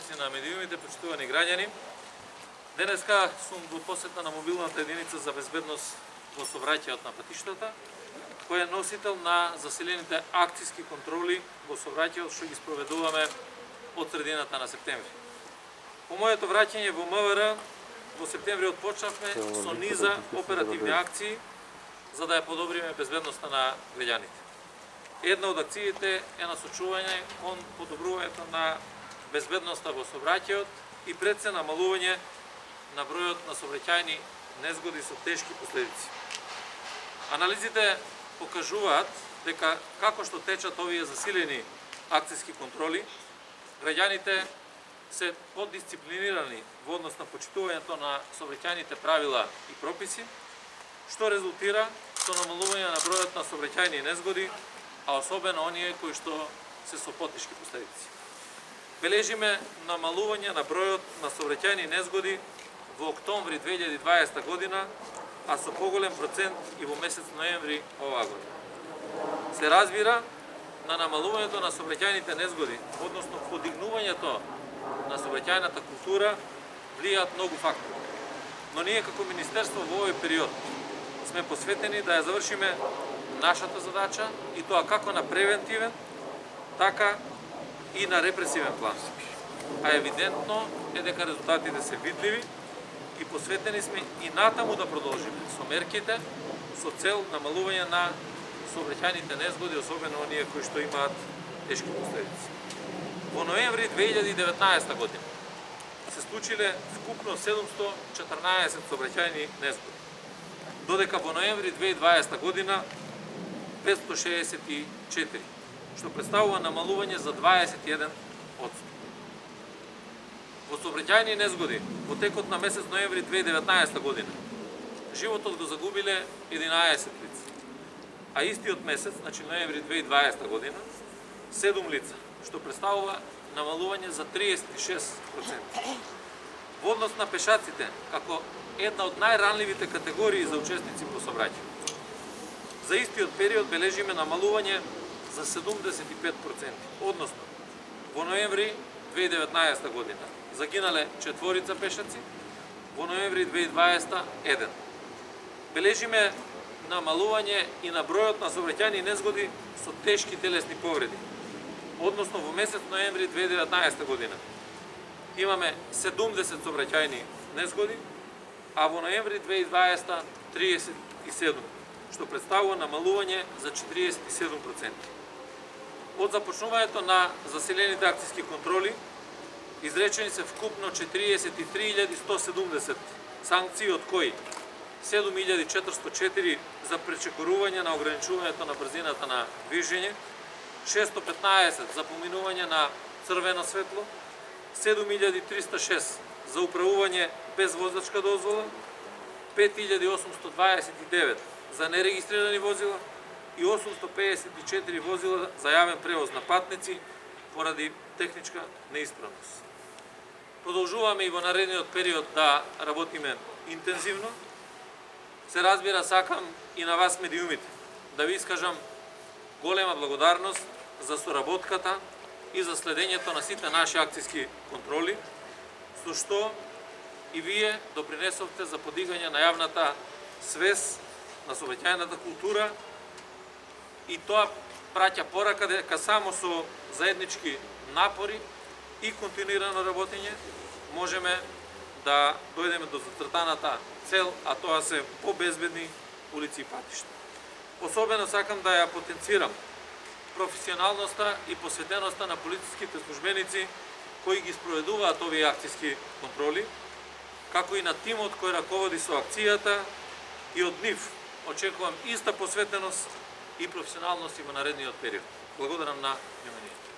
представници на медиумите, почитувани граѓани. Денеска сум во посета на мобилната единица за безбедност во сообраќајот на патиштата, која е носител на заселените акцијски контроли во сообраќајот што ги спроведуваме од средината на септември. По моето враќање во МВР во септември отпочнавме со низа оперативни акции за да ја подобриме безбедноста на граѓаните. Една од акциите е насочување кон подобрувањето на безбедноста во сообраќајот и пред се намалување на бројот на сообраќајни незгоди со тешки последици. Анализите покажуваат дека како што течат овие засилени акцијски контроли, граѓаните се поддисциплинирани во однос на почитувањето на сообраќајните правила и прописи, што резултира со намалување на бројот на сообраќајни незгоди, а особено оние кои што се со потешки последици. Бележиме намалување на бројот на сообраќајни незгоди во октомври 2020 година, а со поголем процент и во месец ноември оваа година. Се разбира, на намалувањето на сообраќајните незгоди, односно подигнувањето на сообраќајната култура, влијаат многу фактори. Но ние како министерство во овој период сме посветени да ја завршиме нашата задача и тоа како на превентивен, така и на репресивен план. А евидентно е дека резултатите се видливи и посветени сме и натаму да продолжиме со мерките со цел намалување на сообраќајните незгоди, особено оние кои што имаат тешки последици. Во ноември 2019 година се случиле вкупно 714 сообраќајни незгоди, додека во ноември 2020 година 564, што представува намалување за 21%. Во сообраќајни незгоди во текот на месец ноември 2019 година животот го загубиле 11 лица, а истиот месец, значи ноември 2020 година, 7 лица, што представува намалување за 36%. Во однос на пешаците, како една од најранливите категории за учесници во сообраќај. За истиот период бележиме намалување за 75%, односно во ноември 2019 година загинале 4 пешаци, во ноември 2020 1. Бележиме намалување и на бројот на сообраќајни незгоди со тешки телесни повреди, односно во месец ноември 2019 година имаме 70 сообраќајни незгоди, а во ноември 2020 37, што представува намалување за 47%. Од започнувањето на заселените акцијски контроли, изречени се вкупно 43.170 санкции, од кои 7.404 за пречекорување на ограничувањето на брзината на движење, 615 за поминување на црвено светло, 7.306 за управување без возачка дозвола, 5.829 за нерегистрирани возила и 854 возила за јавен превоз на патници поради техничка неисправност. Продолжуваме и во наредниот период да работиме интензивно. Се разбира, сакам и на вас медиумите да ви искажам голема благодарност за соработката и за следењето на сите наши акцијски контроли, со што и вие допринесовте за подигање на јавната свест на сообраќајната култура, и тоа праќа порака дека само со заеднички напори и континуирано работење можеме да дојдеме до зацртаната цел, а тоа се побезбедни улици и патишта. Особено сакам да ја потенцирам професионалноста и посветеноста на полициските службеници кои ги спроведуваат овие акцијски контроли, како и на тимот кој раководи со акцијата, и од нив очекувам иста посветеност и професионалност и во наредниот период. Благодарам на вниманието.